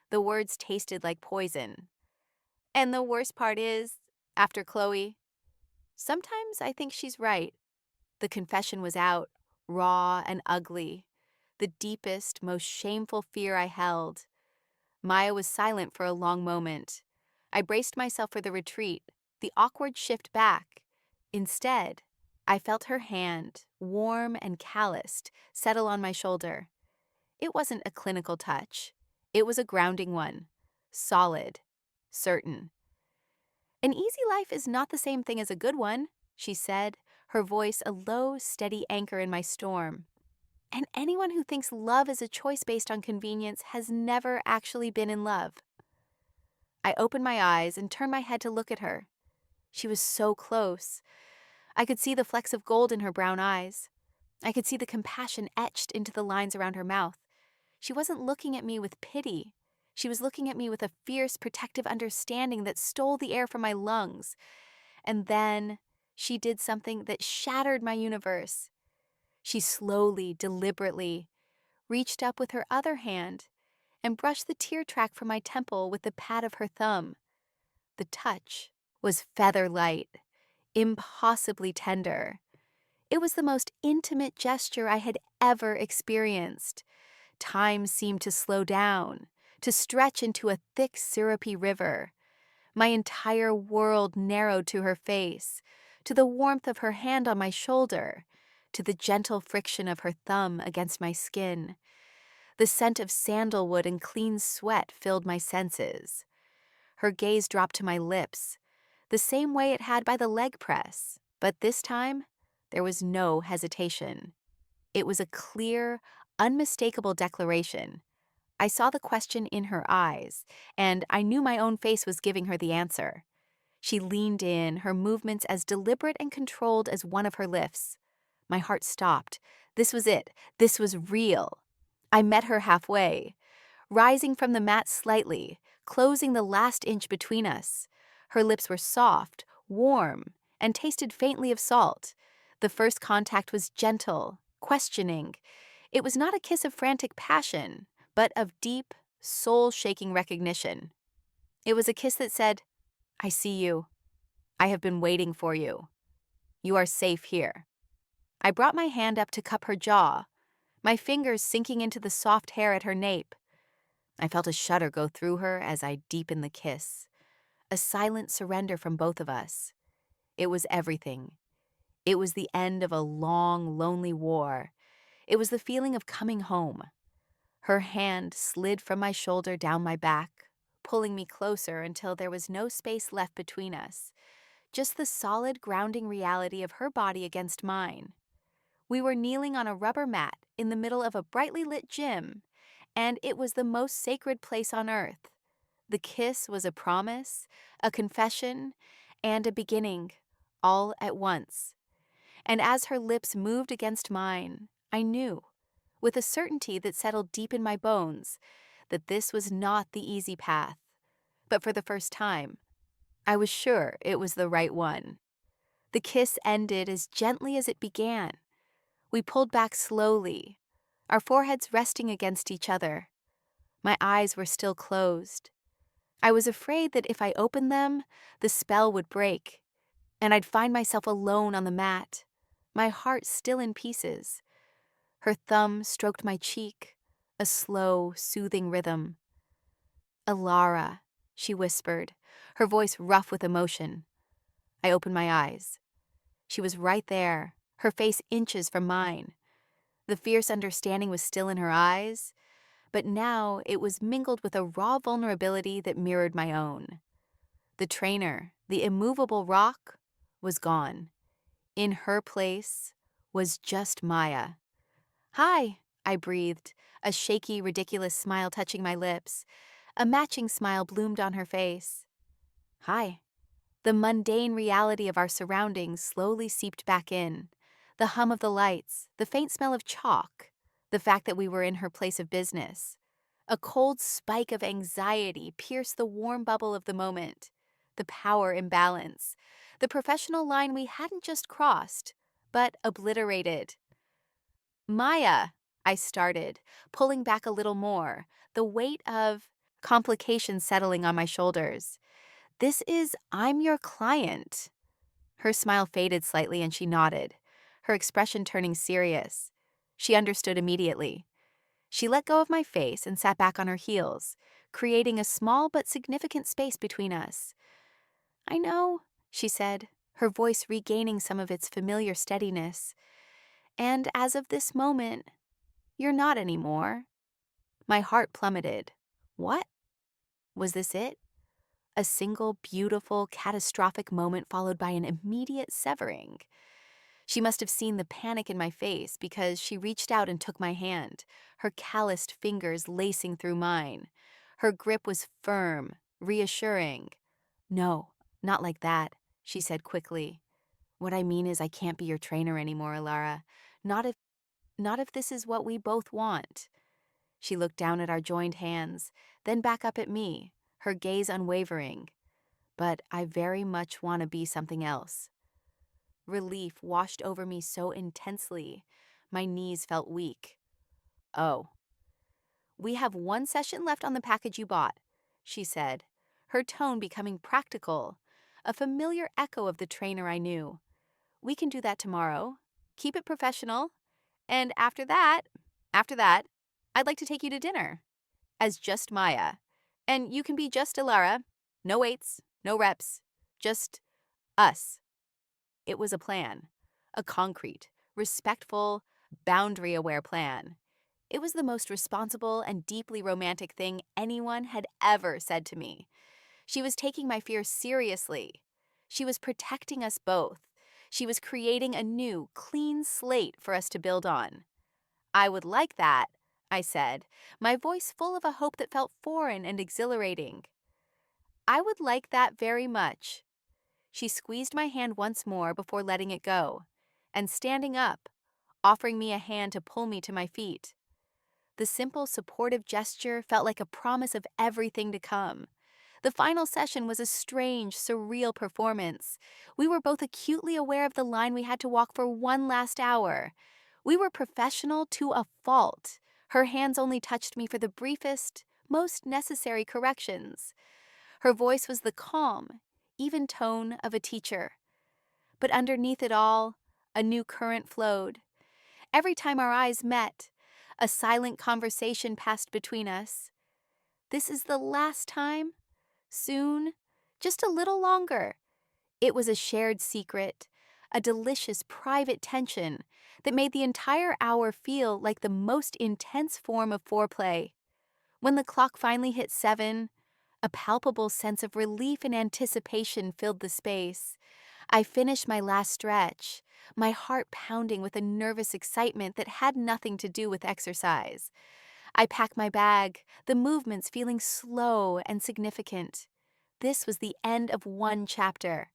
The words tasted like poison. "And the worst part is," after Chloe, "sometimes I think she's right." The confession was out, raw and ugly. The deepest, most shameful fear I held. Maya was silent for a long moment. I braced myself for the retreat, the awkward shift back. Instead, I felt her hand, warm and calloused, settle on my shoulder. It wasn't a clinical touch. It was a grounding one. Solid. Certain. "An easy life is not the same thing as a good one," she said, her voice a low, steady anchor in my storm. "And anyone who thinks love is a choice based on convenience has never actually been in love." I opened my eyes and turned my head to look at her. She was so close. I could see the flecks of gold in her brown eyes. I could see the compassion etched into the lines around her mouth. She wasn't looking at me with pity. She was looking at me with a fierce, protective understanding that stole the air from my lungs. And then she did something that shattered my universe. She slowly, deliberately reached up with her other hand and brushed the tear track from my temple with the pad of her thumb. The touch was feather light, impossibly tender. It was the most intimate gesture I had ever experienced. Time seemed to slow down, to stretch into a thick, syrupy river. My entire world narrowed to her face, to the warmth of her hand on my shoulder, to the gentle friction of her thumb against my skin. The scent of sandalwood and clean sweat filled my senses. Her gaze dropped to my lips, the same way it had by the leg press, but this time there was no hesitation. It was a clear, unmistakable declaration. I saw the question in her eyes, and I knew my own face was giving her the answer. She leaned in, her movements as deliberate and controlled as one of her lifts. My heart stopped. This was it. This was real. I met her halfway, rising from the mat slightly, closing the last inch between us. Her lips were soft, warm, and tasted faintly of salt. The first contact was gentle, questioning. It was not a kiss of frantic passion, but of deep, soul-shaking recognition. It was a kiss that said, "I see you. I have been waiting for you. You are safe here." I brought my hand up to cup her jaw, my fingers sinking into the soft hair at her nape. I felt a shudder go through her as I deepened the kiss. A silent surrender from both of us. It was everything. It was the end of a long, lonely war. It was the feeling of coming home. Her hand slid from my shoulder down my back, pulling me closer until there was no space left between us. just the solid, grounding reality of her body against mine. We were kneeling on a rubber mat in the middle of a brightly lit gym, and it was the most sacred place on earth. The kiss was a promise, a confession, and a beginning, all at once. And as her lips moved against mine, I knew, with a certainty that settled deep in my bones, that this was not the easy path. But for the first time, I was sure it was the right one. The kiss ended as gently as it began. We pulled back slowly, our foreheads resting against each other. My eyes were still closed. I was afraid that if I opened them, the spell would break, and I'd find myself alone on the mat, my heart still in pieces. Her thumb stroked my cheek, a slow, soothing rhythm. "Alara," she whispered, her voice rough with emotion. I opened my eyes. She was right there, her face inches from mine. The fierce understanding was still in her eyes, but now it was mingled with a raw vulnerability that mirrored my own. The trainer, the immovable rock, was gone. In her place was just Maya. "Hi," I breathed, a shaky, ridiculous smile touching my lips. A matching smile bloomed on her face. "Hi." The mundane reality of our surroundings slowly seeped back in. The hum of the lights, the faint smell of chalk, the fact that we were in her place of business. A cold spike of anxiety pierced the warm bubble of the moment. The power imbalance. The professional line we hadn't just crossed, but obliterated. "Maya," I started, pulling back a little more, the weight of complications settling on my shoulders. I'm your client." Her smile faded slightly and she nodded, her expression turning serious. She understood immediately. She let go of my face and sat back on her heels, creating a small but significant space between us. "I know," she said, her voice regaining some of its familiar steadiness. "And as of this moment, you're not anymore." My heart plummeted. What? Was this it? A single, beautiful, catastrophic moment followed by an immediate severing. She must have seen the panic in my face because she reached out and took my hand, her calloused fingers lacing through mine. Her grip was firm, reassuring. "No, not like that," she said quickly. "What I mean is I can't be your trainer anymore, Alara. Not if, not if this is what we both want." She looked down at our joined hands, then back up at me, her gaze unwavering. "But I very much want to be something else." Relief washed over me so intensely, my knees felt weak. "Oh, we have one session left on the package you bought," she said, her tone becoming practical, a familiar echo of the trainer I knew. "We can do that tomorrow. Keep it professional. And after that, I'd like to take you to dinner as just Maya. And you can be just Alara. No weights, no reps, just us." It was a plan, a concrete, respectful, boundary-aware plan. It was the most responsible and deeply romantic thing anyone had ever said to me. She was taking my fear seriously. She was protecting us both. She was creating a new, clean slate for us to build on. "I would like that," I said, my voice full of a hope that felt foreign and exhilarating. "I would like that very much." She squeezed my hand once more before letting it go, and standing up, offering me a hand to pull me to my feet. The simple, supportive gesture felt like a promise of everything to come. The final session was a strange, surreal performance. We were both acutely aware of the line we had to walk for one last hour. We were professional to a fault. Her hands only touched me for the briefest, most necessary corrections. Her voice was the calm, even tone of a teacher. But underneath it all, a new current flowed. Every time our eyes met, a silent conversation passed between us. "This is the last time? Soon? Just a little longer." It was a shared secret, a delicious private tension that made the entire hour feel like the most intense form of foreplay. When the clock finally hit 7, a palpable sense of relief and anticipation filled the space. I finished my last stretch, my heart pounding with a nervous excitement that had nothing to do with exercise. I packed my bag, the movements feeling slow and significant. This was the end of one chapter.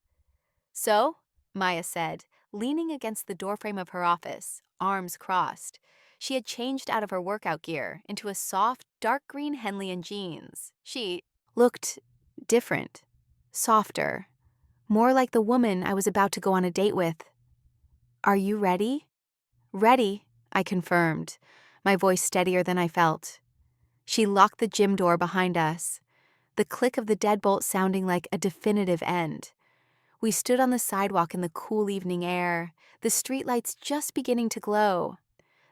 So, Maya said, leaning against the doorframe of her office, arms crossed. She had changed out of her workout gear into a soft, dark green Henley jeans. She looked different, softer, more like the woman I was about to go on a date with. Are you ready? Ready, I confirmed, my voice steadier than I felt. She locked the gym door behind us, the click of the deadbolt sounding like a definitive end. We stood on the sidewalk in the cool evening air, the streetlights just beginning to glow.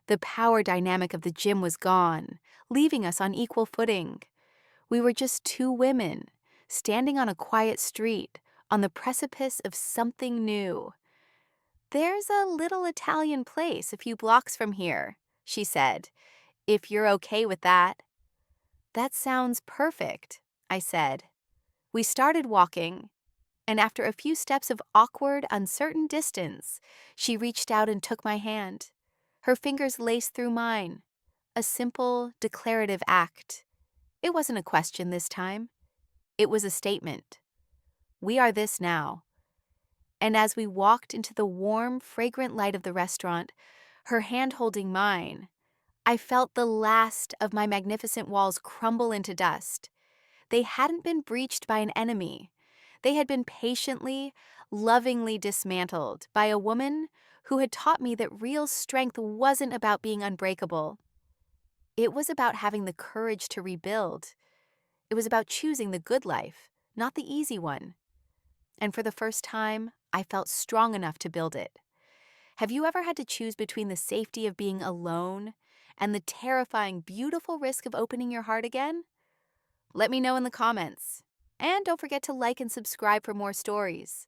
The power dynamic of the gym was gone, leaving us on equal footing. We were just two women, standing on a quiet street, on the precipice of something new. "There's a little Italian place a few blocks from here," she said, "if you're okay with that." "That sounds perfect," I said. We started walking, and after a few steps of awkward, uncertain distance, she reached out and took my hand. Her fingers laced through mine, a simple, declarative act. It wasn't a question this time. It was a statement. We are this now. And as we walked into the warm, fragrant light of the restaurant, her hand holding mine, I felt the last of my magnificent walls crumble into dust. They hadn't been breached by an enemy. They had been patiently, lovingly dismantled by a woman who had taught me that real strength wasn't about being unbreakable. It was about having the courage to rebuild. It was about choosing the good life, not the easy one. And for the first time, I felt strong enough to build it. Have you ever had to choose between the safety of being alone and the terrifying, beautiful risk of opening your heart again? Let me know in the comments. And don't forget to like and subscribe for more stories.